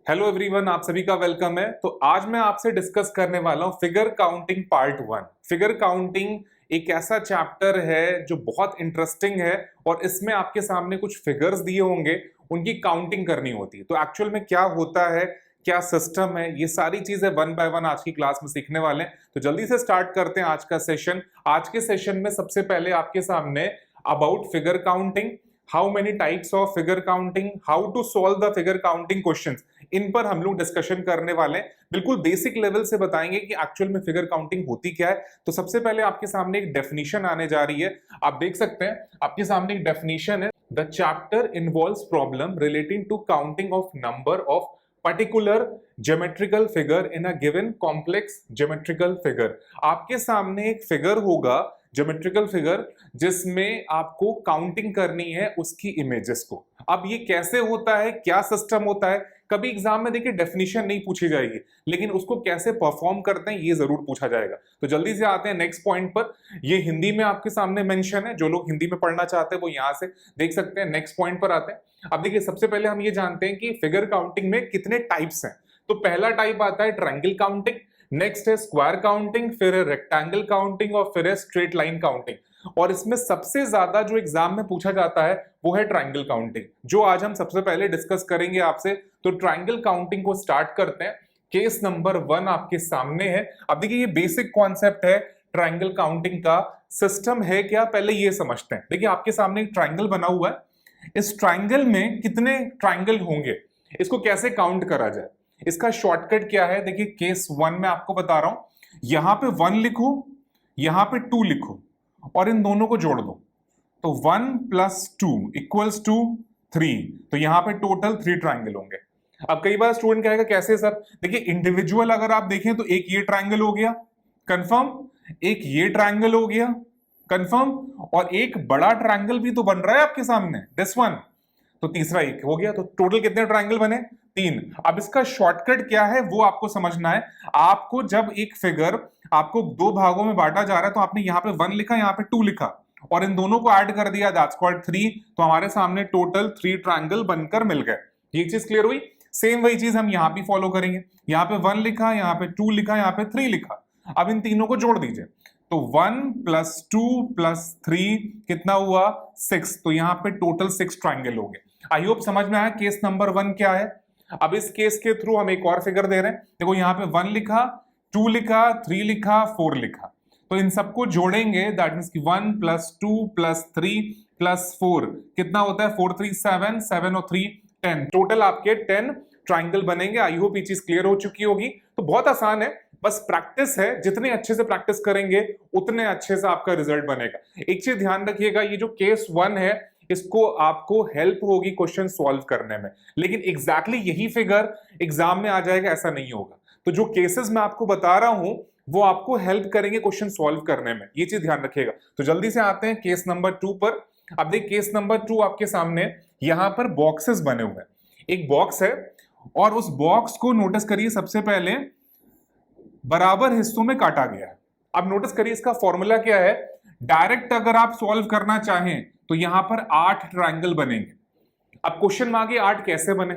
Hello everyone, आप सभी का वेलकम है। तो आज मैं आपसे डिस्कस करने वाला हूं figure counting part 1। Figure counting एक ऐसा चैप्टर है जो बहुत इंटरेस्टिंग है और इसमें आपके सामने कुछ फिगर्स दिए होंगे, उनकी काउंटिंग करनी होती है। तो एक्चुअल में क्या होता है, क्या सिस्टम है, ये सारी चीजें वन बाय वन आज की क्लास में सीखने वाले हैं। तो जल्दी से स्टार्ट करते हैं आज का सेशन। आज के सेशन में सबसे पहले आपके सामने about figure counting, how many types of figure counting, how to solve the figure counting questions, इन पर हम लोग डिस्कशन करने वाले हैं। बिल्कुल बेसिक लेवल से बताएंगे कि एक्चुअल में फिगर काउंटिंग होती क्या है। तो सबसे पहले आपके सामने एक डेफिनेशन आने जा रही है, आप देख सकते हैं आपके सामने एक डेफिनेशन है। The chapter involves problem relating to counting of number of particular geometrical figure in a given complex geometrical figure. आपके सामने एक फिगर होगा, ज्योमेट्रिकल फिगर, जिसमें आपको काउंटिंग करनी है उसकी इमेजेस को। अब ये कैसे होता है, क्या सिस्टम होता है, कभी एग्जाम में देखिए डेफिनेशन नहीं पूछी जाएगी, लेकिन उसको कैसे परफॉर्म करते हैं ये जरूर पूछा जाएगा। तो जल्दी से आते हैं नेक्स्ट पॉइंट पर। ये हिंदी में आपके सामने मेंशन है, जो लोग हिंदी में पढ़ना चाहते हैं वो यहां से देख सकते हैं। नेक्स्ट पॉइंट पर आते हैं। अब देखिए सबसे पहले हम ये जानते हैं कि फिगर काउंटिंग में कितने टाइप्स हैं। तो पहला टाइप आता है ट्रायंगल काउंटिंग, नेक्स्ट है स्क्वायर काउंटिंग, फिर है रेक्टेंगल काउंटिंग और फिर है स्ट्रेट लाइन काउंटिंग। और इसमें सबसे ज्यादा जो एग्जाम में पूछा जाता है वो है ट्रायंगल काउंटिंग, जो आज हम सबसे पहले डिस्कस करेंगे आपसे। तो ट्रायंगल काउंटिंग को स्टार्ट करते हैं। केस नंबर 1 आपके सामने है। अब देखिए ये बेसिक कॉन्सेप्ट है ट्रायंगल काउंटिंग का। सिस्टम है क्या, पहले ये समझते हैं। देखिए आपके सामने एक ट्रायंगल बना हुआ है, इस ट्रायंगल में कितने ट्रायंगल होंगे, इसको कैसे काउंट करा जाए, इसका शॉर्टकट क्या है। देखिए केस 1 में आपको बता रहा हूं, यहां पे 1 लिखो, यहां पे 2 लिखो और इन दोनों को जोड़ दो। तो 1 + 2 = 3। तो यहां पे टोटल 3 ट्रायंगल होंगे। अब कई बार स्टूडेंट कहेगा कैसे सर, देखिए इंडिविजुअल अगर आप देखें तो एक ये ट्रायंगल हो गया कंफर्म, एक ये ट्रायंगल हो गया कंफर्म, और एक बड़ा ट्रायंगल भी तो बन रहा है आपके सामने, दिस वन। तो तीसरा एक हो गया। तो टोटल कितने ट्रायंगल बने, 3। अब इसका शॉर्टकट क्या है वो आपको समझना है। आपको जब एक फिगर आपको दो भागों में बांटा जा रहा है तो आपने यहाँ पे 1 लिखा, यहाँ पे 2 लिखा और इन दोनों को ऐड कर दिया, दैट्स कॉल्ड 3। तो हमारे सामने टोटल 3 ट्रायंगल बनकर मिल गए। ये चीज क्लियर हुई। सेम वही चीज हम यहाँ भी फॉलो करेंगे। यहाँ पे 1 लिखा, यहाँ पे 2 लिखा, यहाँ पे 3 लिखा। अब इन तीनों को जोड़ दीजिए। तो 1 + 2 + 3 कितना हुआ, 6। तो यहाँ पे टोटल 6 ट्रायंगल हो गए। आई होप समझ में आया केस नंबर 1 क्या है। अब इस केस के थ्रू हम एक और फिगर दे रहे हैं। देखो यहाँ पे 1 लिखा, 2 लिखा, 3 लिखा, 4 लिखा। तो इन सबको जोड़ेंगे, दैट मींस कि 1 + 2 + 3 + 4 कितना होता है, 4 3 7, 7 और 3 10। टोटल आपके 10 ट्राइंगल बनेंगे। आई होप ये चीज क्लियर हो चुकी होगी। तो बहुत आसान है, बस प्रैक्टिस है। जितने अच्छे से प्रैक्टिस करेंगे उतने अच्छे से आपका रिजल्ट बनेगा। एक चीज ध्यान रखिएगा, ये जो केस 1 है इसको आपको हेल्प होगी क्वेश्चन सॉल्व करने में, लेकिन एग्जैक्टली यही फिगर एग्जाम में आ जाएगा ऐसा नहीं होगा। तो जो केसेस मैं आपको बता रहा हूं वो आपको हेल्प करेंगे क्वेश्चन सॉल्व करने में, ये चीज ध्यान रखिएगा। तो जल्दी से आते हैं केस नंबर 2 पर। अब देखिए केस नंबर 2 आपके सामने यहां पर बॉक्सेस बने हुए हैं। एक बॉक्स है और उस बॉक्स को नोटिस करिए, सबसे पहले बराबर हिस्सों में काटा गया है। अब नोटिस करिए इसका फॉर्मूला क्या है। डायरेक्ट अगर आप सॉल्व करना चाहें तो यहां पर 8 ट्रायंगल बनेंगे। अब क्वेश्चन में आगे 8 कैसे बने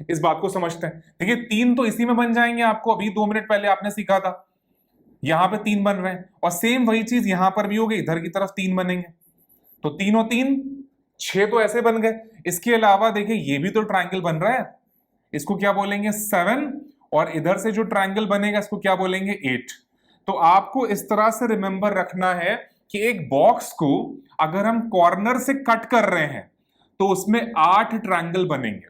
इस बात को समझते हैं। देखिए 3 तो इसी में बन जाएंगे, आपको अभी 2 मिनट पहले आपने सीखा था। यहां पे 3 बन रहे हैं और सेम वही चीज यहां पर भी होगी, इधर की तरफ 3 बनेंगे। तो 3 और 3 6 तो ऐसे बन गए। इसके अलावा देखिए ये भी तो ट्रायंगल बन रहा है, इसको क्या बोलेंगे 7, और इधर से जो ट्रायंगल बनेगा इसको क्या बोलेंगे 8। तो आपको इस तरह से रिमेंबर रखना है कि एक बॉक्स को अगर हम कॉर्नर से कट कर रहे हैं तो उसमें 8 ट्रायंगल बनेंगे।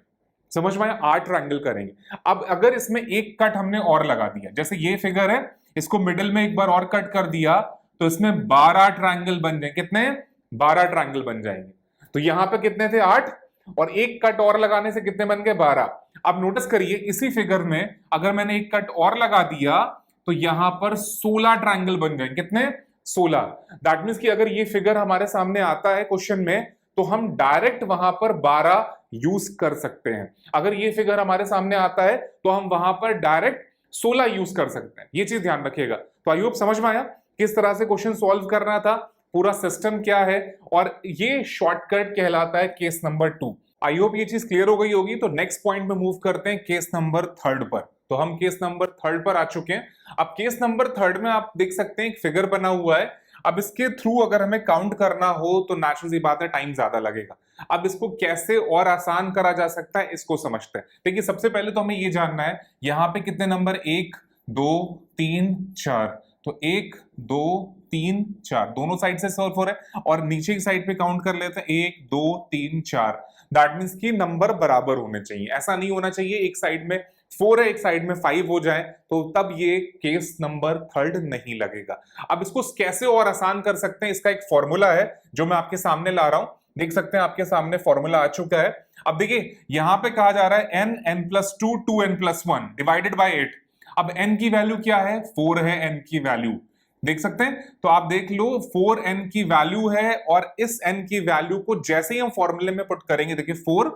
समझ में आया, 8 ट्रायंगल करेंगे। अब अगर इसमें एक कट हमने और लगा दिया, जैसे ये फिगर है, इसको मिडिल में एक बार और कट कर दिया तो इसमें 12 ट्रायंगल बन जाएंगे। कितने, 12 ट्रायंगल बन जाएंगे। तो यहां पे कितने थे 8, और एक कट और लगाने से कितने बन गए 12। अब नोटिस करिए इसी फिगर में अगर मैंने एक कट और लगा दिया तो यहां पर 16 ट्रायंगल बन जाएंगे। कितने, 16। दैट मींस कि अगर ये फिगर हमारे सामने आता है क्वेश्चन में तो हम डायरेक्ट वहां पर 12 यूज कर सकते हैं। अगर ये फिगर हमारे सामने आता है तो हम वहां पर डायरेक्ट 16 यूज कर सकते हैं। ये चीज ध्यान रखिएगा। तो आई होप समझ में आया किस तरह से क्वेश्चन सॉल्व करना था, पूरा सिस्टम क्या है, और ये शॉर्टकट कहलाता है केस नंबर 2। आई होप ये चीज क्लियर हो गई होगी। तो नेक्स्ट पॉइंट में मूव करते हैं केस नंबर थर्ड पर। तो हम केस नंबर थर्ड पर आ चुके हैं। अब केस नंबर थर्ड में आप देख सकते हैं एक फिगर बना हुआ है। अब इसके थ्रू अगर हमें काउंट करना हो तो नेचुरल सी बात है टाइम ज्यादा लगेगा। अब इसको कैसे और आसान करा जा सकता है इसको समझते हैं। देखिए सबसे पहले तो हमें ये जानना है यहाँ पे कितने नंबर, 1 2 3 4। तो 1 2 3 4 दोनों साइड से सॉल्व हो रहा है और नीचे की साइड पे काउंट कर लेते हैं 1 2 3 4। दैट मीन्स कि नंबर बराबर होने चाहिए। ऐसा नहीं होना चाहिए एक साइड में 4 है एक साइड में 5 हो जाए, तो तब ये केस नंबर थर्ड नहीं लगेगा। अब इसको कैसे और आसान कर सकते हैं, इसका एक फॉर्मूला है जो मैं आपके सामने ला रहा हूं। देख सकते हैं आपके सामने फॉर्मूला आ चुका है। अब देखिए यहां पे कहा जा रहा है n+2 2n+1 डिवाइडेड बाय 8। अब n की वैल्यू क्या है, 4 है n की वैल्यू। देख सकते हैं, तो आप देख लो 4n की वैल्यू है और इस n की वैल्यू को जैसे ही हम फॉर्मूले में पुट करेंगे, देखिए 4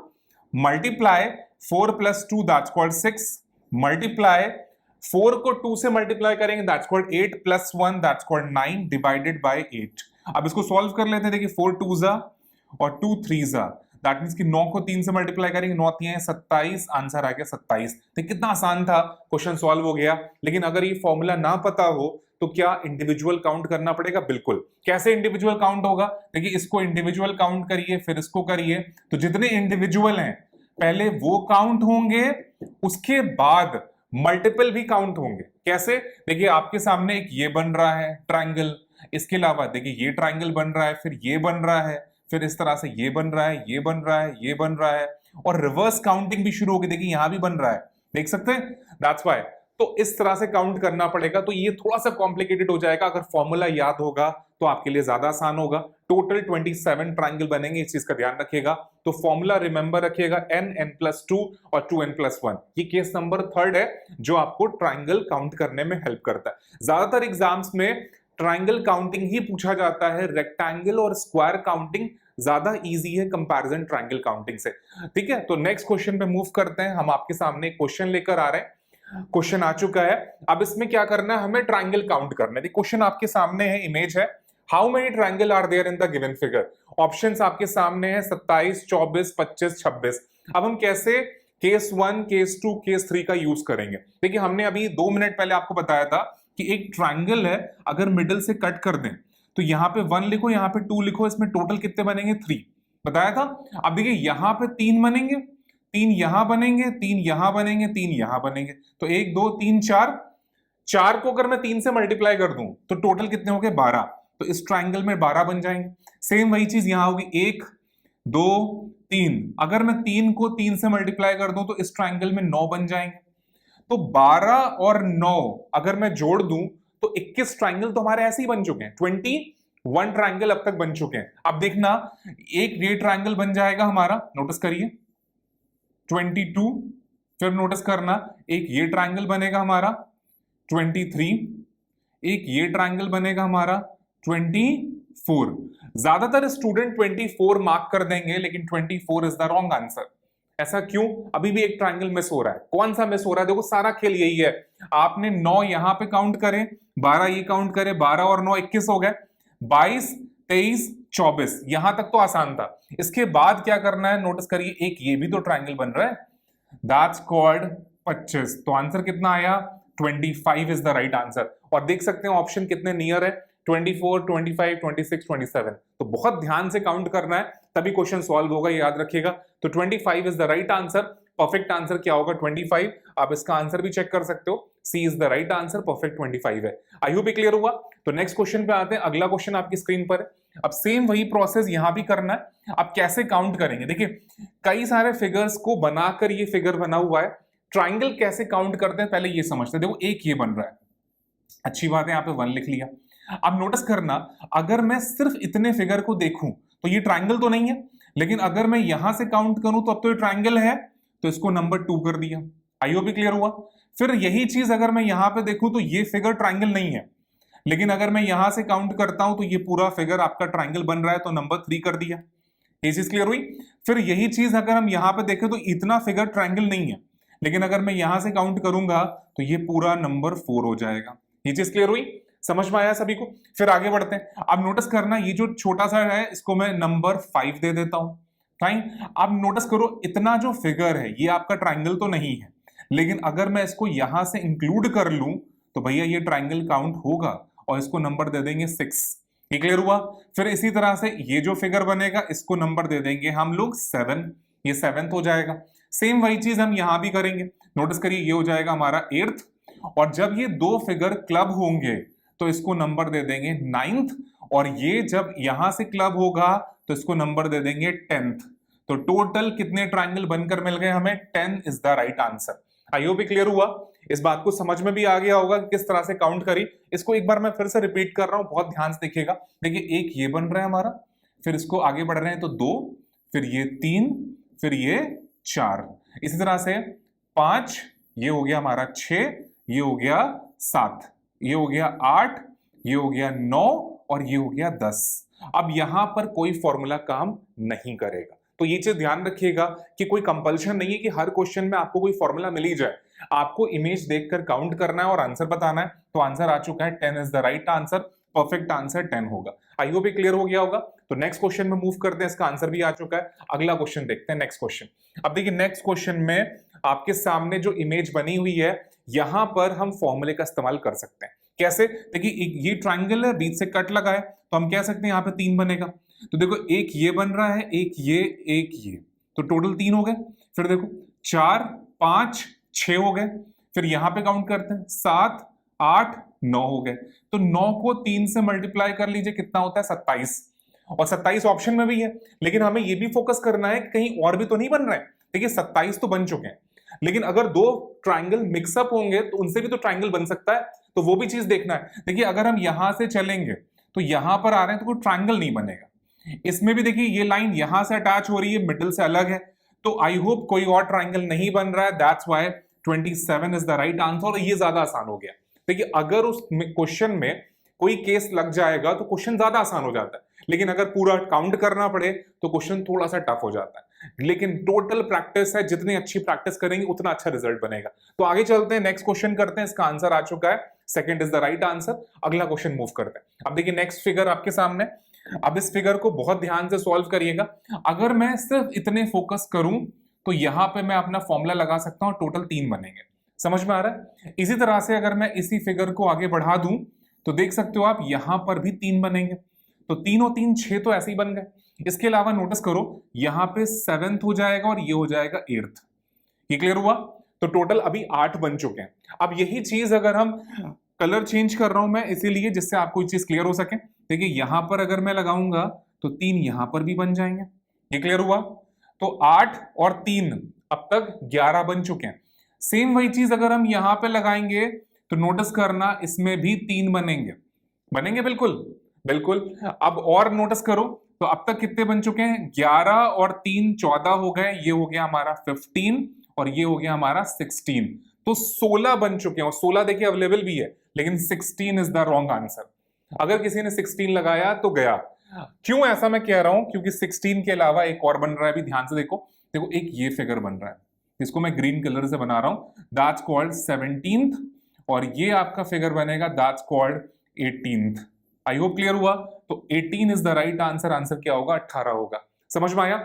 मल्टीप्लाई 4 + 2 दैट्स कॉल्ड 6 मल्टीप्लाई 4 को 2 से मल्टीप्लाई करेंगे that's called 8 + 1 that's called 9 divided by 8। अब इसको सॉल्व कर लेते हैं। देखिए 4 2 जा और 2 3 जा, दैट मींस कि 9 को 3 से मल्टीप्लाई करेंगे, 9 3 27, आंसर आ गया 27। तो कितना आसान था, क्वेश्चन सॉल्व हो गया। लेकिन अगर ये फॉर्मूला ना पता हो तो क्या इंडिविजुअल काउंट करना पड़ेगा? बिल्कुल। कैसे इंडिविजुअल काउंट होगा? देखिए इसको इंडिविजुअल काउंट करिए फिर इसको करिए, तो जितने इंडिविजुअल हैं पहले वो काउंट होंगे, उसके बाद मल्टीपल भी काउंट होंगे। कैसे? देखिए आपके सामने एक ये बन रहा है ट्रायंगल, इसके अलावा देखिए ये ट्रायंगल बन रहा है, फिर ये बन रहा है, फिर इस तरह से ये बन रहा है, ये बन रहा है, ये बन रहा है, और रिवर्स काउंटिंग भी शुरू होगी। देखिए यहां भी बन रहा है, देख सकते हैं, दैट्स व्हाई। तो इस तरह से काउंट करना पड़ेगा। तो ये थोड़ा सा कॉम्प्लिकेटेड हो जाएगा। अगर फॉर्मूला याद होगा तो आपके लिए ज्यादा आसान होगा। टोटल 27 ट्रायंगल बनेंगे, इस चीज का ध्यान रखिएगा। तो फॉर्मूला रिमेंबर रखिएगा n+2 और 2n+1। ये केस नंबर थर्ड है जो आपको ट्रायंगल काउंट करने में हेल्प करता है। ज्यादातर एग्जाम्स में ट्रायंगल काउंटिंग ही पूछा जाता है, रेक्टेंगल और स्क्वायर काउंटिंग ज्यादा इजी है कंपैरिजन ट्रायंगल काउंटिंग से। ठीक है, तो नेक्स्ट क्वेश्चन पे मूव करते हैं। हम आपके सामने एक क्वेश्चन लेकर आ रहे हैं। क्वेश्चन आ चुका है। अब इसमें क्या करना है, हमें ट्रायंगल काउंट करना है। क्वेश्चन आपके सामने है, इमेज है, how many triangle are there in the given figure. Options आपके सामने है 27 24 25 26। अब हम कैसे केस 1 केस 2 केस 3 का यूज करेंगे? देखिए हमने अभी 2 मिनट पहले आपको बताया था कि एक ट्रायंगल है, अगर मिडिल से कट कर दें तो यहाँ पे 1 लिखो, यहाँ पे 2 लिखो, इसमें टोटल कितने बनेंगे? 3 बताया था। अब देखिए यहाँ पे 3 बनेंगे, 3 यहां बनेंगे, 3 यहां बनेंगे, 3 यहां बनेंगे। तो 1 2 3 4, 4 को अगर मैं 3 से मल्टीप्लाई कर दूं तो टोटल कितने हो गए? 12। तो इस ट्रायंगल में 12 बन जाएंगे। सेम वही चीज यहां होगी, 1 2 3, अगर मैं 3 को 3 से मल्टीप्लाई कर दूं तो इस ट्रायंगल में 9 बन जाएंगे। तो 12 और 9 अगर मैं जोड़ दूं तो 21 ट्रायंगल तो हमारे ऐसे ही बन चुके हैं। 21 ट्रायंगल अब तक बन चुके हैं। अब देखना एक ये ट्रायंगल बन जाएगा हमारा, नोटिस करिए 22, फिर नोटिस करना एक ये ट्रायंगल बनेगा हमारा 23, एक ये ट्रायंगल बनेगा हमारा 24। ज्यादातर स्टूडेंट 24 मार्क कर देंगे, लेकिन 24 इज द रॉन्ग आंसर। ऐसा क्यों? अभी भी एक ट्रायंगल मिस हो रहा है। कौन सा मिस हो रहा है? देखो सारा खेल यही है। आपने 9 यहां पे काउंट करें, 12 ये काउंट करें, 12 और 9 21 हो गए, 22 23 24, यहां तक तो आसान था। इसके बाद क्या करना है, नोटिस करिए एक ये भी तो ट्रायंगल बन रहा है, दैट्स कॉल्ड 25। तो आंसर कितना आया? 25 इज द राइट आंसर। और देख सकते हैं ऑप्शन कितने नियर है, 24 25 26 27। तो बहुत ध्यान से काउंट करना है तभी क्वेश्चन सॉल्व होगा, याद रखिएगा। तो 25 is the right answer. Perfect answer क्या होगा? 25। आप इसका आंसर भी चेक कर सकते हो, C is the right answer, perfect 25 है। आई होप क्लियर हुआ। तो नेक्स्ट क्वेश्चन पे आते हैं। अगला क्वेश्चन आपकी स्क्रीन पर है। अब सेम वही प्रोसेस यहां भी करना है। अब कैसे काउंट करेंगे? देखिए कई सारे फिगर्स को बनाकर ये फिगर बना हुआ है। ट्राइंगल कैसे काउंट करते हैं पहले ये समझते हैं। देखो एक ये बन रहा है, अच्छी बात है, यहाँ पे 1 लिख लिया। अब नोटिस करना, अगर मैं सिर्फ इतने फिगर को देखूं तो ये ट्राइंगल तो नहीं है, लेकिन अगर मैं यहां से काउंट करूं तो अब तो ये ट्राइंगल है, तो इसको नंबर 2 कर दिया। आई होप क्लियर हुआ। फिर यही चीज अगर मैं यहां पे देखूं तो ये फिगर ट्राइंगल नहीं है, लेकिन अगर मैं यहां से काउंट करता हूं तो ये पूरा फिगर आपका ट्राइंगल बन रहा है, तो नंबर 3 कर दिया। ये चीज क्लियर हुई। फिर यही चीज अगर हम यहां पे देखें तो इतना फिगर ट्राइंगल नहीं है, लेकिन अगर मैं यहां से काउंट करूंगा तो ये पूरा नंबर 4 हो जाएगा। ये चीज क्लियर हुई, समझ में आया सभी को। फिर आगे बढ़ते हैं। अब नोटिस करना, ये जो छोटा सा है इसको मैं नंबर 5 दे देता हूं, फाइन। अब नोटिस करो इतना जो फिगर है ये आपका ट्राइंगल तो नहीं है, लेकिन अगर मैं इसको यहां से इंक्लूड कर लूं तो भैया ये ट्राइंगल काउंट होगा और इसको नंबर दे देंगे 6। ये क्लियर हुआ। फिर इसी तरह से ये जो फिगर बनेगा इसको नंबर दे देंगे हम लोग 7, ये 7th हो जाएगा। सेम वही चीज हम यहां भी करेंगे। नोटिस करिए ये हो जाएगा हमारा 8th, और जब ये दो फिगर क्लब होंगे तो इसको नंबर दे देंगे 9th, और ये जब यहां से क्लब होगा तो इसको नंबर दे देंगे 10th। तो टोटल कितने ट्राइंगल बनकर मिल गए हमें? 10 is the right answer. I hope clear हुआ। इस बात को समझ में भी आ गया होगा कि किस तरह से काउंट करी। इसको एक बार मैं फिर से रिपीट कर रहा हूं, बहुत ध्यान से देखिएगा। देखिए एक ये बन रहा है हमारा, फिर इसको आगे बढ़ रहे हैं तो 2, फिर ये 3, फिर ये 4, इसी तरह से 5, ये हो गया हमारा 6, ये हो गया 7, ये हो गया 8, ये हो गया 9, और ये हो गया 10। अब यहां पर कोई फॉर्मूला काम नहीं करेगा, तो ये चीज ध्यान रखिएगा कि कोई कंपल्शन नहीं है कि हर क्वेश्चन में आपको कोई फॉर्मूला मिल ही जाए। आपको इमेज देखकर काउंट करना है और आंसर बताना है। तो आंसर आ चुका है 10 is the right answer. Perfect answer 10 होगा। आई होप क्लियर हो गया होगा। तो नेक्स्ट क्वेश्चन में मूव करते हैं, इसका आंसर भी आ चुका है। अगला क्वेश्चन देखते हैं, नेक्स्ट क्वेश्चन। अब देखिए नेक्स्ट क्वेश्चन में आपके सामने जो इमेज बनी हुई है यहां पर हम फॉर्मूले का इस्तेमाल कर सकते हैं। कैसे? देखिए ये ट्राइंगल है, बीच से कट लगा है, तो हम कह सकते हैं यहाँ पे 3 बनेगा। तो देखो एक ये बन रहा है, एक ये, तो टोटल 3 हो गए। फिर देखो 4, 5, 6 हो गए। फिर यहां पे काउंट करते हैं 7, 8, 9 हो गए। तो 9 को 3 से मल्टीप्लाई कर लीजिए, कितना होता है? 27। और 27 ऑप्शन में भी है, लेकिन हमें ये भी फोकस करना है कि कहीं और भी तो नहीं बन रहे हैं। देखिए 27 तो बन चुके हैं, लेकिन अगर 2 ट्राइंगल मिक्सअप होंगे तो उनसे भी तो ट्राइंगल बन सकता है, तो वो भी चीज देखना है। देखिए अगर हम यहां से चलेंगे तो यहां पर आ रहे हैं तो कोई ट्राइंगल नहीं बनेगा। इसमें भी देखिए ये लाइन यहां से अटैच हो रही है, मिडिल से अलग है, तो आई होप कोई और ट्राइंगल नहीं बन रहा है। That's why 27 is the right answer. और ये ज्यादा आसान हो गया। देखिए अगर उस क्वेश्चन में कोई केस लग जाएगा तो क्वेश्चन ज्यादा आसान हो जाता है, लेकिन अगर पूरा काउंट करना पड़े तो क्वेश्चन थोड़ा सा टफ हो जाता है। लेकिन टोटल प्रैक्टिस है, जितनी अच्छी प्रैक्टिस करेंगे उतना अच्छा रिजल्ट बनेगा। तो आगे चलते हैं, नेक्स्ट क्वेश्चन करते हैं। इसका आंसर आ चुका है, second is the right answer. अगला क्वेश्चन मूव करते हैं। अब देखिए नेक्स्ट फिगर आपके सामने। अब इस फिगर को बहुत ध्यान से सॉल्व करिएगा। अगर मैं सिर्फ इतने फोकस करूं तो यहां पे मैं अपना फॉर्मूला लगा सकता हूं, टोटल 3 बनेंगे। समझ में आ रहा है? इसी तरह से अगर मैं इसी फिगर को आगे बढ़ा दूं तो देख सकते हो आप यहां पर भी 3 बनेंगे। तो 3 और 3 6 तो ऐसे ही बन गए। इसके अलावा नोटिस करो यहां पे 7th हो जाएगा और ये हो जाएगा 8th। ये क्लियर हुआ? तो टोटल अभी 8 बन चुके हैं। अब यही चीज अगर हम कलर चेंज कर रहा हूं मैं इसीलिए जिससे आपको ये चीज क्लियर हो सके। देखिए यहां पर अगर मैं लगाऊंगा तो 3 यहां पर भी बन जाएंगे। ये क्लियर हुआ? तो 8 और 3 अब तक 11 बन चुके हैं। सेम वही चीज अगर हम यहां पे लगाएंगे तो नोटिस करना इसमें भी 3 बनेंगे। बनेंगे बिल्कुल बिल्कुल। अब और नोटिस करो तो अब तक कितने बन चुके हैं? 11 और 3 14 हो गए। ये हो गया हमारा 15 और ये हो गया हमारा 16। तो 16 बन चुके हैं। और 16 देखिए अवेलेबल भी है, लेकिन 16 इज द रॉन्ग आंसर। अगर किसी ने 16 लगाया तो गया। क्यों ऐसा मैं कह रहा हूं? क्योंकि 16 के अलावा एक और बन रहा है, अभी ध्यान से देखो। देखो एक ये फिगर बन रहा है, इसको मैं ग्रीन कलर से बना रहा हूं, दैट्स कॉल्ड 17th। और ये आपका फिगर बनेगा, that's called 18th। I hope clear हुआ? तो 18 is the right answer. Answer क्या होगा? 18 होगा। समझ में आया?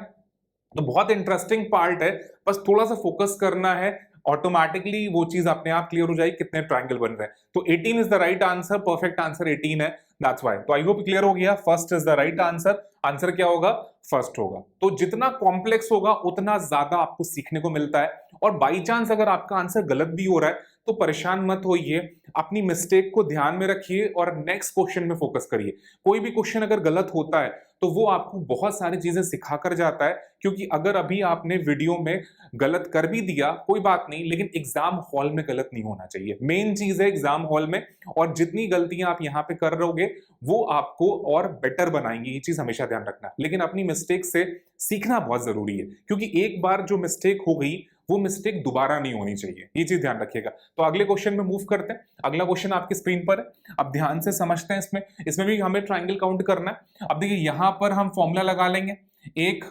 तो बहुत इंटरेस्टिंग पार्ट है, बस थोड़ा सा फोकस करना है, ऑटोमेटिकली वो चीज अपने आप क्लियर हो जाएगी कितने ट्रायंगल बन रहे हैं। तो 18 is the right answer. Perfect answer 18 है, दैट्स व्हाई। तो आई होप क्लियर हो गया। First is the right answer. Answer क्या होगा? फर्स्ट होगा। तो जितना कॉम्प्लेक्स होगा उतना ज्यादा आपको सीखने को मिलता है। और बाई चांस अगर आपका आंसर गलत भी हो रहा है तो परेशान मत होइए, अपनी मिस्टेक को ध्यान में रखिए और नेक्स्ट क्वेश्चन में फोकस करिए। कोई भी क्वेश्चन अगर गलत होता है तो वो आपको बहुत सारी चीजें सिखा कर जाता है, क्योंकि अगर अभी आपने वीडियो में गलत कर भी दिया कोई बात नहीं, लेकिन एग्जाम हॉल में गलत नहीं होना चाहिए। मेन चीज है एग्जाम हॉल में, और जितनी गलतियां आप यहाँ पे कर रहोगे वो आपको और बेटर बनाएंगे, ये चीज हमेशा ध्यान रखना। लेकिन अपनी मिस्टेक से सीखना बहुत जरूरी है, क्योंकि एक बार जो मिस्टेक हो गई वो मिस्टेक दोबारा नहीं होनी चाहिए, ये चीज ध्यान रखिएगा। तो अगले क्वेश्चन में मूव करते हैं। अगला क्वेश्चन आपकी स्क्रीन पर है, अब ध्यान से समझते हैं। इसमें भी हमें ट्रायंगल काउंट करना है। अब देखिए यहां पर हम फॉर्मूला लगा लेंगे, 1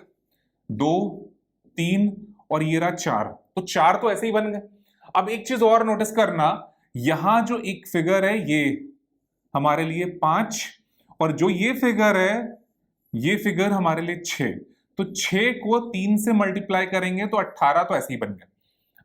2 3 और ये रहा 4। तो 4 तो ऐसे ही बन गए। अब एक चीज और नोटिस करना, यहां जो एक फिगर है ये हमारे लिए 5, और जो ये फिगर है ये फिगर हमारे लिए 6। तो 6 को 3 से मल्टीप्लाई करेंगे तो 18 तो ऐसे ही बन गया।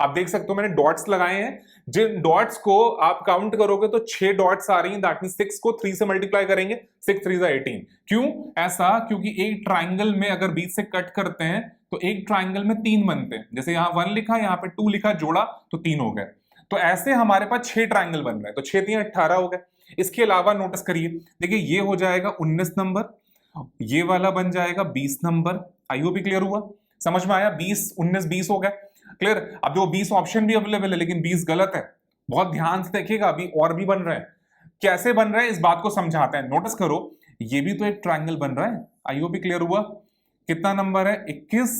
आप देख सकते हो मैंने डॉट्स लगाए हैं, जिन डॉट्स को आप काउंट करोगे तो 6 डॉट्स आ रही हैं, दैट मींस 6 को 3 से मल्टीप्लाई करेंगे, 6 3 18। क्यों ऐसा? क्योंकि एक ट्राइंगल में अगर बीच से कट करते हैं तो एक ट्राइंगल में 3 बनते हैं, जैसे यहाँ 1 लिखा, यहाँ पे 2 लिखा, जोड़ा तो 3 हो गए। तो ऐसे हमारे पास 6 ट्राइंगल बन रहे हैं, तो 6 3 18 हो गए। इसके अलावा नोटिस करिए, देखिए ये हो जाएगा 19 नंबर, ये वाला बन जाएगा 20 नंबर। आई होप क्लियर हुआ, समझ में आया? 20 19 20 हो गए, क्लियर। अब जो 20 ऑप्शन भी अवेलेबल है लेकिन 20 गलत है, बहुत ध्यान से देखिएगा, अभी और भी बन रहे हैं। कैसे बन रहे हैं इस बात को समझाते हैं। नोटिस करो, ये भी तो एक ट्राइंगल बन रहा है, आई होप क्लियर हुआ। कितना नंबर है? 21,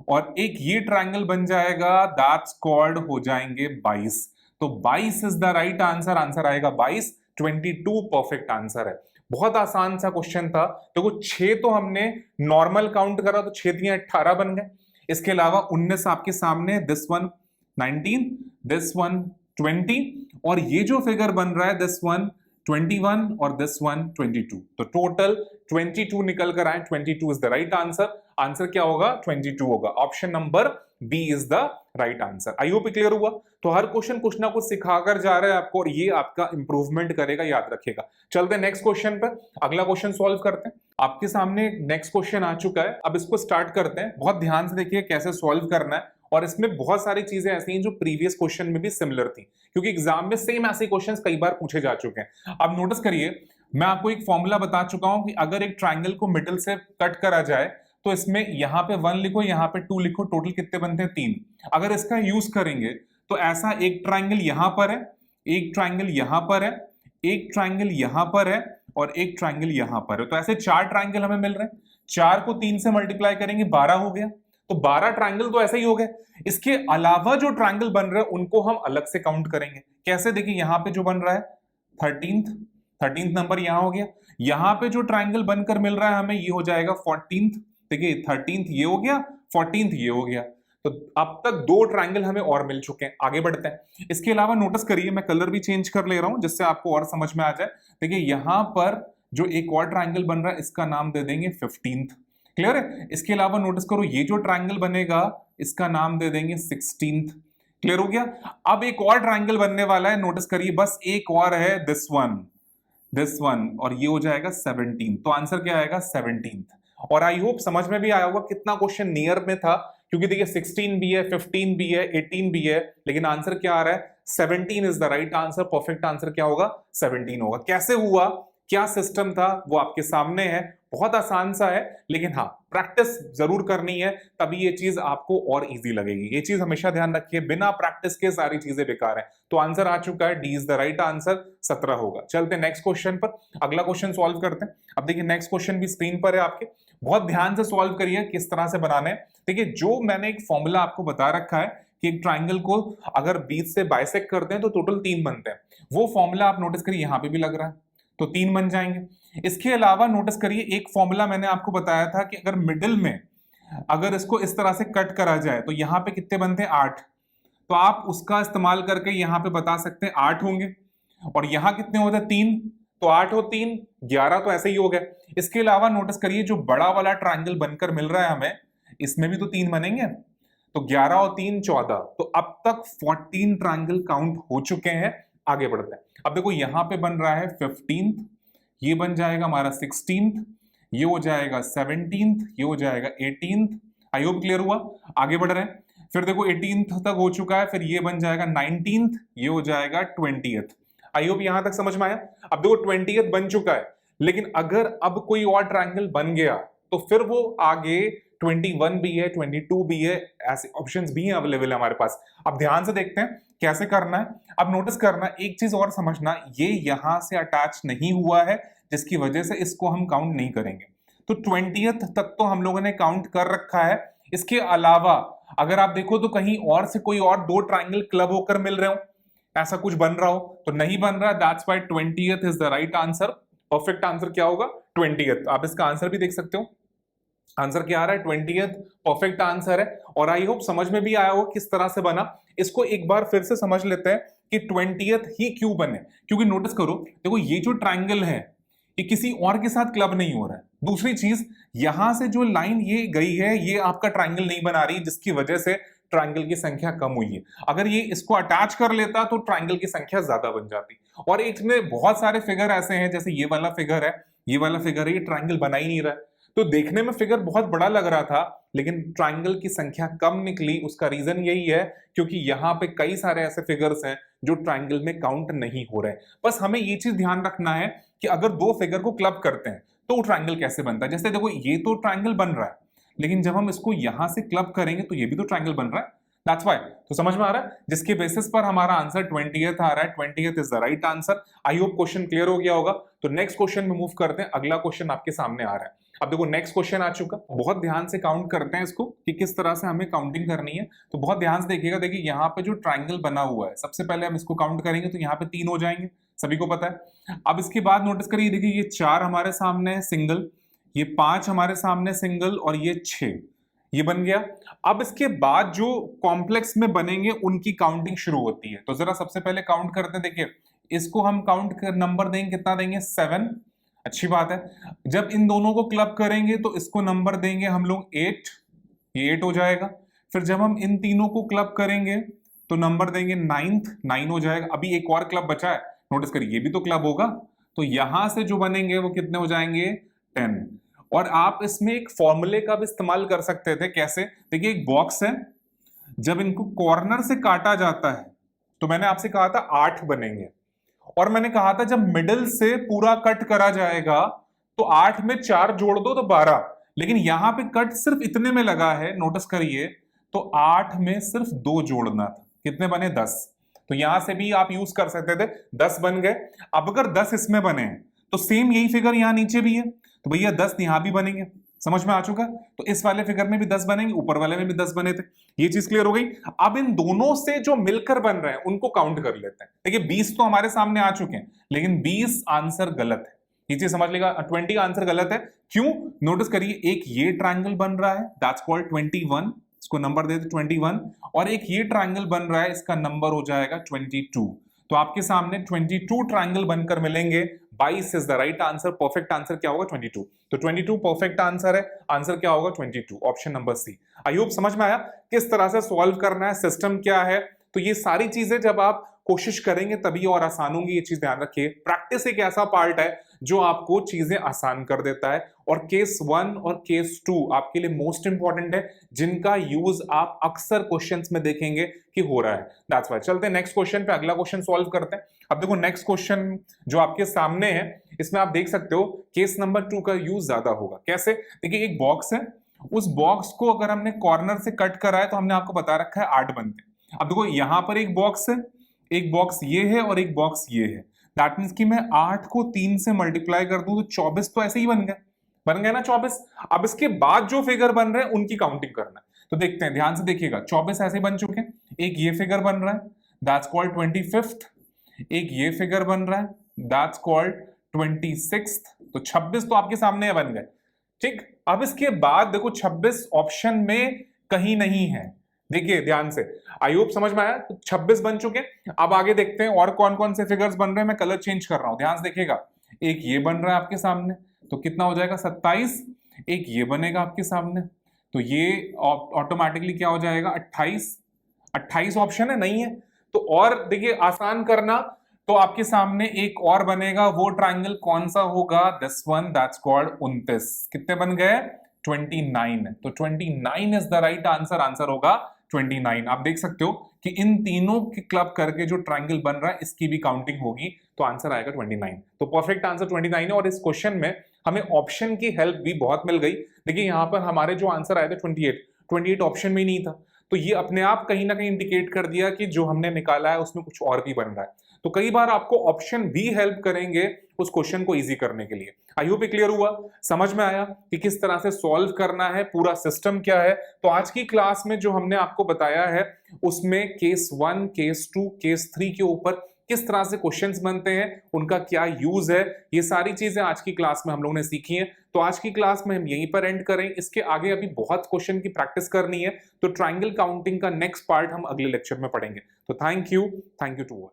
और एक ये ट्राइंगल बन जाएगा, दैट्स कॉल्ड हो जाएंगे 22। तो 22 is the right answer, answer आएगा 22, 22 परफेक्ट आंसर है। बहुत आसान सा क्वेश्चन था। देखो 6 तो हमने नॉर्मल काउंट करा तो 6 3 18 बन गए। इसके अलावा 19 आपके सामने, दिस वन 19, दिस वन 20, और ये जो फिगर बन रहा है दिस वन 21 और दिस वन 22। तो टोटल 22 निकल कर आए, 22 is the right answer. Answer क्या होगा? 22 होगा। Option number B is the right answer. I hope clear हुआ। तो हर क्वेश्चन कुछ ना कुछ सिखाकर जा रहा है आपको, और ये आपका इंप्रूवमेंट करेगा, याद रखिएगा। चलते हैं नेक्स्ट क्वेश्चन पर, अगला क्वेश्चन सॉल्व करते हैं। आपके सामने नेक्स्ट क्वेश्चन आ चुका है, अब इसको स्टार्ट करते हैं। बहुत ध्यान से देखिए कैसे सॉल्व करना है, और इसमें बहुत सारी चीजें ऐसी हैं जो प्रीवियस क्वेश्चन में भी सिमिलर थी, क्योंकि एग्जाम में सेम ऐसे क्वेश्चंस कई बार पूछे जा चुके हैं। अब नोटिस करिए, मैं आपको एक फॉर्मूला बता चुका हूं कि अगर एक ट्राइंगल को मिडिल से कट करा जाए तो इसमें यहाँ पे 1 लिखो, यहाँ पे 2 लिखो, टोटल कितने बनते हैं? 3। अगर इसका यूज करेंगे तो ऐसा एक ट्राइंगल यहां पर है, एक ट्राइंगल यहां पर है, एक ट्राइंगल यहां पर है, और एक ट्राइंगल यहां पर है। तो ऐसे 4 ट्राइंगल हमें मिल रहे हैं। 4 को 3 से मल्टीप्लाई करेंगे, 12 हो गया। तो 12 ट्राइंगल तो ऐसे ही हो गए। इसके अलावा जो ट्राइंगल बन रहे हैं उनको हम अलग से काउंट करेंगे। कैसे? देखिए यहाँ पे जो बन रहा है 13th नंबर यहाँ हो गया। यहाँ पे जो ट्राइंगल बनकर मिल रहा है हमें, ये हो जाएगा 14th। देखिए 13th ये हो गया, 14th ये हो गया। तो अब तक 2 ट्राइंगल हमें और मिल चुके हैं। आगे बढ़ते हैं। इसके अलावा नोटिस करिए, मैं कलर भी चेंज कर ले रहा हूं जिससे आपको और समझ में आ जाए। देखिए यहां पर जो एक और ट्राइंगल बन रहा है, इसका नाम दे देंगे 15th। क्लियर है? इसके अलावा नोटिस करो, ये जो ट्राइंगल बनेगा इसका नाम दे देंगे 16th। क्लियर हो गया? अब एक और ट्राइंगल बनने वाला है, नोटिस करिए, बस एक और है, दिस वन, और ये हो जाएगा 17। तो आंसर क्या आएगा? 17th। और आई होप समझ में भी आया होगा कितना क्वेश्चन नियर में था, क्योंकि देखिए 16 भी है, 15 भी है, 18 भी है, लेकिन आंसर क्या आ रहा है? 17 is the right answer. Perfect answer क्या होगा? 17 होगा। कैसे हुआ, क्या सिस्टम था, वो आपके सामने है। बहुत आसान सा है, लेकिन हाँ प्रैक्टिस जरूर करनी है, तभी ये चीज आपको और इजी लगेगी। ये चीज हमेशा ध्यान रखिए, बिना प्रैक्टिस के सारी चीजें बेकार है। तो आंसर आ चुका है, D is the right answer, 17 होगा। चलते नेक्स्ट क्वेश्चन पर, अगला क्वेश्चन सॉल्व करते हैं। अब देखिए नेक्स्ट क्वेश्चन भी स्क्रीन पर है आपके, बहुत ध्यान से सॉल्व करिए किस तरह से बनाने हैं। देखिए जो मैंने एक फॉर्मूला आपको बता रखा है कि एक ट्राइंगल को अगर बीच से बाइसेक्ट करते हैं तो टोटल 3 बनते हैं, वो फॉर्मूला आप नोटिस करिए यहाँ पे भी लग रहा है, तो 3 बन जाएंगे। इसके अलावा नोटिस करिए, एक फॉर्मूला मैंने आपको बताया था कि अगर मिडिल में अगर इसको इस तरह से कट करा जाए तो यहाँ पे कितने बनते हैं? 8। तो आप उसका इस्तेमाल करके यहाँ पे बता सकते हैं 8 होंगे, और यहाँ कितने होते हैं? 3। तो 8 और 3 11, तो ऐसे ही हो गए। इसके अलावा नोटिस करिए, जो बड़ा वाला ट्राइंगल बनकर मिल रहा है हमें, इसमें भी तो 3 बनेंगे, तो 11 और 3 14। तो अब तक 14 ट्राइंगल काउंट हो चुके हैं। आगे बढ़ते हैं। अब देखो यहाँ पे बन रहा है 15th, ये बन जाएगा हमारा 16th, ये हो जाएगा 17th, ये हो जाएगा 18th। आई होप क्लियर हुआ। आगे बढ़ रहे हैं। फिर देखो 18th तक हो चुका है, फिर ये बन जाएगा 19th, ये हो जाएगा 20th। आई होप यहां तक समझ में आया। अब देखो 20th बन चुका है, लेकिन अगर अब कोई और ट्राइंगल बन गया तो फिर वो आगे 21 भी है, 22 भी है, ऐसे ऑप्शंस भी हैं अवेलेबल है हमारे पास। अब ध्यान से देखते हैं कैसे करना है। अब नोटिस करना, एक चीज और समझना, ये यहां से अटैच नहीं हुआ है, जिसकी वजह से इसको हम काउंट नहीं करेंगे। तो 20th तक तो हम लोगों ने काउंट कर रखा है। इसके अलावा अगर आप देखो तो कहीं और से कोई और 2 ट्राइंगल क्लब होकर मिल रहे हो, ऐसा कुछ बन रहा हो, तो नहीं बन रहा। That's why 20th is the right answer. Perfect answer क्या होगा? 20th। आप इसका आंसर भी देख सकते हो, आंसर क्या आ रहा है? 20th परफेक्ट आंसर है। और आई होप समझ में भी आया हो किस तरह से बना। इसको एक बार फिर से समझ लेते हैं कि 20th ही क्यों बने। क्योंकि नोटिस करो, देखो ये जो ट्राइंगल है ये किसी और के साथ क्लब नहीं हो रहा है। दूसरी चीज, यहां से जो लाइन ये गई है ये आपका ट्राइंगल नहीं बना रही, जिसकी वजह से ट्राइंगल की संख्या कम हुई है। अगर ये इसको अटैच कर लेता तो ट्राइंगल की संख्या ज्यादा बन जाती। और एक में बहुत सारे फिगर ऐसे हैं, जैसे ये वाला फिगर है, ये वाला फिगर है, ये ट्राइंगल बना ही नहीं रहा है। तो देखने में फिगर बहुत बड़ा लग रहा था, लेकिन ट्राइंगल की संख्या कम निकली। उसका रीजन यही है क्योंकि यहाँ पे कई सारे ऐसे फिगर्स हैं जो ट्राइंगल में काउंट नहीं हो रहे। बस हमें ये चीज ध्यान रखना है कि अगर दो फिगर को क्लब करते हैं तो ट्राइंगल कैसे बनता है। जैसे देखो, ये तो ट्राइंगल बन रहा है, लेकिन जब हम इसको यहां से क्लब करेंगे तो ये भी तो ट्राइंगल बन रहा है। That's why. तो समझ में आ रहा है, जिसके बेसिस पर हमारा आंसर 20th आ रहा है। 20th is the right answer. I hope question clear हो गया होगा। तो नेक्स्ट क्वेश्चन में मूव करते हैं। अगला क्वेश्चन आपके सामने आ रहा है। अब देखो, नेक्स्ट क्वेश्चन आ चुका। बहुत ध्यान से काउंट करते हैं इसको कि किस तरह से हमें काउंटिंग करनी है। तो बहुत ध्यान से देखिएगा। देखिए यहाँ पे जो ट्राइंगल बना हुआ है, सबसे पहले हम इसको काउंट करेंगे तो यहाँ पे 3 हो जाएंगे, सभी को पता है। अब इसके बाद नोटिस करिए, देखिए ये 4 हमारे सामने है सिंगल, ये 5 हमारे सामने सिंगल, और ये 6, ये बन गया। अब इसके बाद जो कॉम्प्लेक्स में बनेंगे उनकी काउंटिंग शुरू होती है। तो जरा सबसे पहले काउंट करते हैं। देखिए इसको हम काउंट कर नंबर देंगे, कितना देंगे? 7। अच्छी बात है। जब इन दोनों को क्लब करेंगे तो इसको नंबर देंगे हम लोग 8, ये 8 हो जाएगा। फिर जब हम इन तीनों को क्लब करेंगे तो नंबर देंगे 9 हो जाएगा। अभी एक और क्लब बचा है, नोटिस करिए, ये भी तो क्लब होगा। तो यहां से जो बनेंगे वो कितने हो जाएंगे? 10। और आप इसमें एक फॉर्मूले का भी इस्तेमाल कर सकते थे। कैसे? देखिए एक बॉक्स है, जब इनको कॉर्नर से काटा जाता है तो मैंने आपसे कहा था 8 बनेंगे, और मैंने कहा था जब मिडिल से पूरा कट करा जाएगा तो 8 में 4 जोड़ दो तो 12। लेकिन यहां पे कट सिर्फ इतने में लगा है, नोटिस करिए। तो 8 में सिर्फ 2 जोड़ना था, कितने बने? 10। तो यहां से भी आप यूज कर सकते थे, 10 बन गए। अब अगर 10 इसमें बने हैं तो सेम यही फिगर यहां नीचे भी है, तो भैया 10 यहां भी बनेंगे। समझ में आ चुका? तो इस वाले फिगर में भी 10 बनेंगे, ऊपर वाले में भी 10 बने थे। ये चीज क्लियर हो गई। अब इन दोनों से जो मिलकर बन रहे हैं उनको काउंट कर लेते हैं। देखिए 20 तो हमारे सामने आ चुके हैं, लेकिन 20 आंसर गलत है। ये चीज समझ लेगा, 20 आंसर गलत है। क्यों? नोटिस करिए, एक ये ट्रायंगल बन रहा है, दैट्स कॉल्ड 21, इसको नंबर दे दे 21, और एक ये ट्रायंगल बन रहा है, इसका नंबर हो जाएगा 22। तो आपके सामने 22 ट्रायंगल बनकर मिलेंगे। 22 is the right answer. Perfect answer क्या होगा? 22। तो 22 परफेक्ट आंसर है। आंसर क्या होगा? 22, option number C. I hope समझ में आया किस तरह से सॉल्व करना है, सिस्टम क्या है। तो ये सारी चीजें जब आप कोशिश करेंगे तभी और आसान होंगी। ये चीज ध्यान रखिए, प्रैक्टिस एक ऐसा पार्ट है जो आपको चीजें आसान कर देता है। और केस 1 और केस 2 आपके लिए मोस्ट इंपॉर्टेंट है, जिनका यूज आप अक्सर क्वेश्चंस में देखेंगे कि हो रहा है। That's why. चलते हैं नेक्स्ट क्वेश्चन पे, अगला क्वेश्चन सॉल्व करते हैं। अब देखो नेक्स्ट क्वेश्चन जो आपके सामने है, इसमें आप देख सकते हो केस नंबर 2 का यूज ज्यादा होगा। कैसे? देखिए एक बॉक्स है, उस बॉक्स को अगर हमने कॉर्नर से कट करा है तो हमने आपको बता रखा है 8 बनते हैं। अब देखो यहां पर एक बॉक्स है, एक बॉक्स ये है और एक बॉक्स ये है। दैट मीन्स कि मैं 8 को 3 से मल्टीप्लाई कर दूं तो 24 तो ऐसे ही बन गया ना 24। अब इसके बाद जो फिगर बन रहे हैं उनकी काउंटिंग करना है। तो देखते हैं, ध्यान से देखिएगा। 24 ऐसे बन चुके हैं, एक ये फिगर बन रहा है, दैट्स कॉल्ड 25th। एक ये फिगर बन रहा है, दैट्स कॉल्ड 26th। तो 26 तो आपके सामने बन गए। ठीक, अब इसके बाद देखो 26 ऑप्शन में कहीं नहीं है। देखिए ध्यान से, आई होप समझ में आया। तो 26 बन चुके हैं। अब आगे देखते हैं और कौन कौन से फिगर्स बन रहे हैं। मैं कलर चेंज कर रहा हूं, ध्यान से देखिएगा। एक ये बन रहा है आपके सामने, तो कितना हो जाएगा? 27। एक ये बनेगा आपके सामने, तो ये ऑटोमेटिकली क्या हो जाएगा? 28। 28 ऑप्शन है, नहीं है। तो और देखिए आसान करना, तो आपके सामने एक और बनेगा। वो ट्राइंगल कौन सा होगा? This one, that's called 29। कितने बन गए? 29। तो 29 is the right answer. Answer होगा 29। आप देख सकते हो कि इन तीनों के क्लब करके जो ट्राइंगल बन रहा है इसकी भी काउंटिंग होगी, तो आंसर आएगा 29। तो परफेक्ट आंसर 29 है। और इस क्वेश्चन में हमें ऑप्शन की हेल्प भी बहुत मिल गई। देखिए यहाँ पर हमारे जो आंसर आए थे 28 ऑप्शन में ही नहीं था। तो ये अपने आप कहीं ना कहीं इंडिकेट कर दिया कि जो हमने निकाला है उसमें कुछ और भी बन रहा है। तो कई बार आपको ऑप्शन भी हेल्प करेंगे उस क्वेश्चन को इजी करने के लिए। आई होप क्लियर हुआ, समझ में आया कि किस तरह से सॉल्व करना है, पूरा सिस्टम क्या है। तो आज की क्लास में जो हमने आपको बताया है उसमें केस 1, केस 2, केस 3 के ऊपर किस तरह से क्वेश्चंस बनते हैं, उनका क्या यूज है, ये सारी चीजें आज की क्लास में हम लोगों ने सीखी हैं। तो आज की क्लास में हम यहीं पर एंड करें। इसके आगे अभी बहुत क्वेश्चन की प्रैक्टिस करनी है, तो ट्राइंगल काउंटिंग का नेक्स्ट पार्ट हम अगले लेक्चर में पढ़ेंगे। तो थैंक यू टू ऑल।